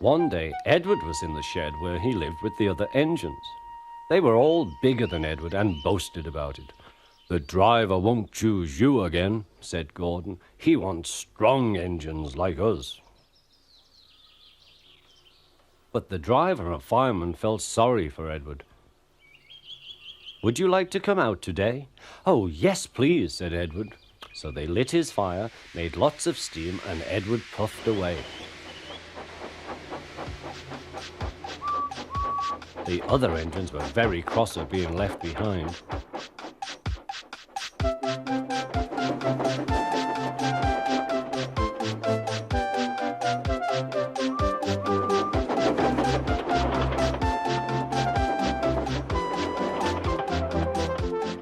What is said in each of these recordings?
One day, Edward was in the shed where he lived with the other engines. They were all bigger than Edward and boasted about it. "The driver won't choose you again," said Gordon. "He wants strong engines like us." But the driver and fireman felt sorry for Edward. "Would you like to come out today?" "Oh, yes, please," said Edward. So they lit his fire, made lots of steam, and Edward puffed away. The other engines were very cross at being left behind.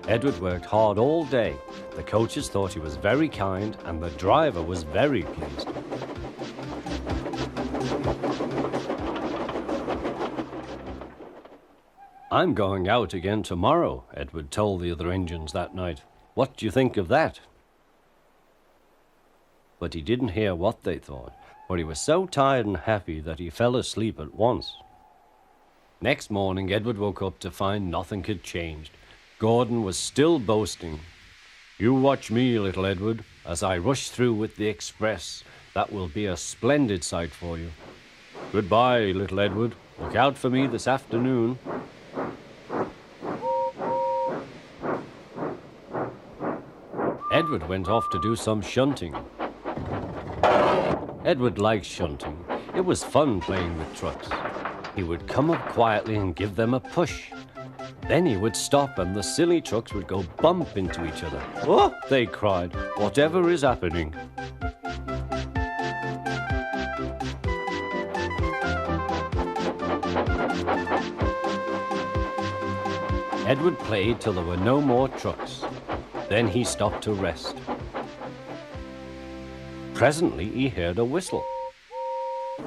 Edward worked hard all day. The coaches thought he was very kind, and the driver was very pleased. "I'm going out again tomorrow," Edward told the other engines that night. "What do you think of that?" But he didn't hear what they thought, for he was so tired and happy that he fell asleep at once. Next morning, Edward woke up to find nothing had changed. Gordon was still boasting. "You watch me, little Edward, as I rush through with the express. That will be a splendid sight for you. Goodbye, little Edward. Look out for me this afternoon." Edward went off to do some shunting. Edward liked shunting. It was fun playing with trucks. He would come up quietly and give them a push. Then he would stop and the silly trucks would go bump into each other. "Oh!" they cried. "Whatever is happening?" Edward played till there were no more trucks. Then he stopped to rest. Presently he heard a whistle.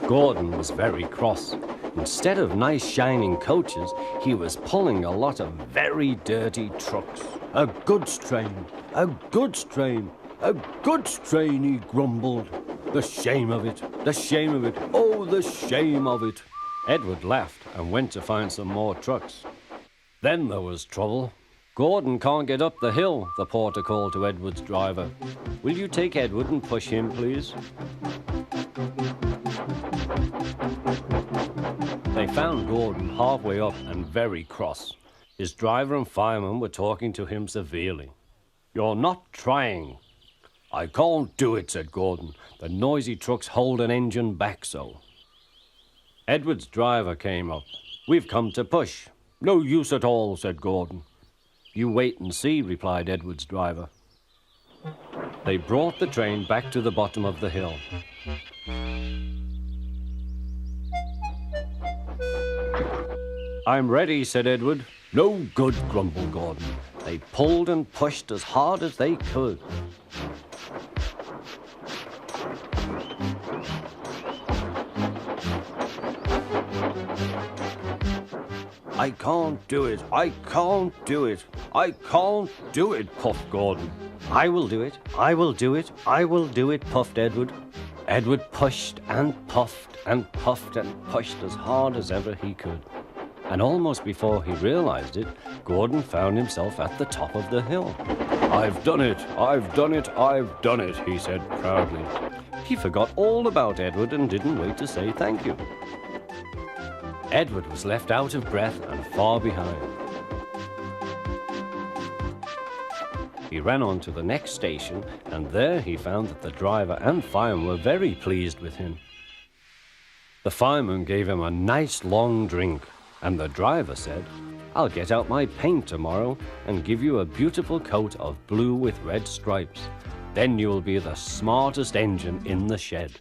Gordon was very cross. Instead of nice shining coaches, he was pulling a lot of very dirty trucks. "A goods train, a goods train, a goods train," he grumbled. "The shame of it, the shame of it, oh, the shame of it." Edward laughed and went to find some more trucks. Then there was trouble. "Gordon can't get up the hill," the porter called to Edward's driver. "Will you take Edward and push him, please?" They found Gordon halfway up and very cross. His driver and fireman were talking to him severely. "You're not trying." "I can't do it," said Gordon. "The noisy trucks hold an engine back so." Edward's driver came up. "We've come to push." "No use at all," said Gordon. "You wait and see," replied Edward's driver. They brought the train back to the bottom of the hill. "I'm ready," said Edward. "No good," grumbled Gordon. They pulled and pushed as hard as they could. "I can't do it, I can't do it, I can't do it," puffed Gordon. "I will do it, I will do it, I will do it," puffed Edward. Edward pushed and puffed and puffed and pushed as hard as ever he could. And almost before he realized it, Gordon found himself at the top of the hill. "I've done it, I've done it, I've done it," he said proudly. He forgot all about Edward and didn't wait to say thank you. Edward was left out of breath and far behind. He ran on to the next station, and there he found that the driver and fireman were very pleased with him. The fireman gave him a nice long drink, and the driver said, "I'll get out my paint tomorrow and give you a beautiful coat of blue with red stripes. Then you'll be the smartest engine in the shed."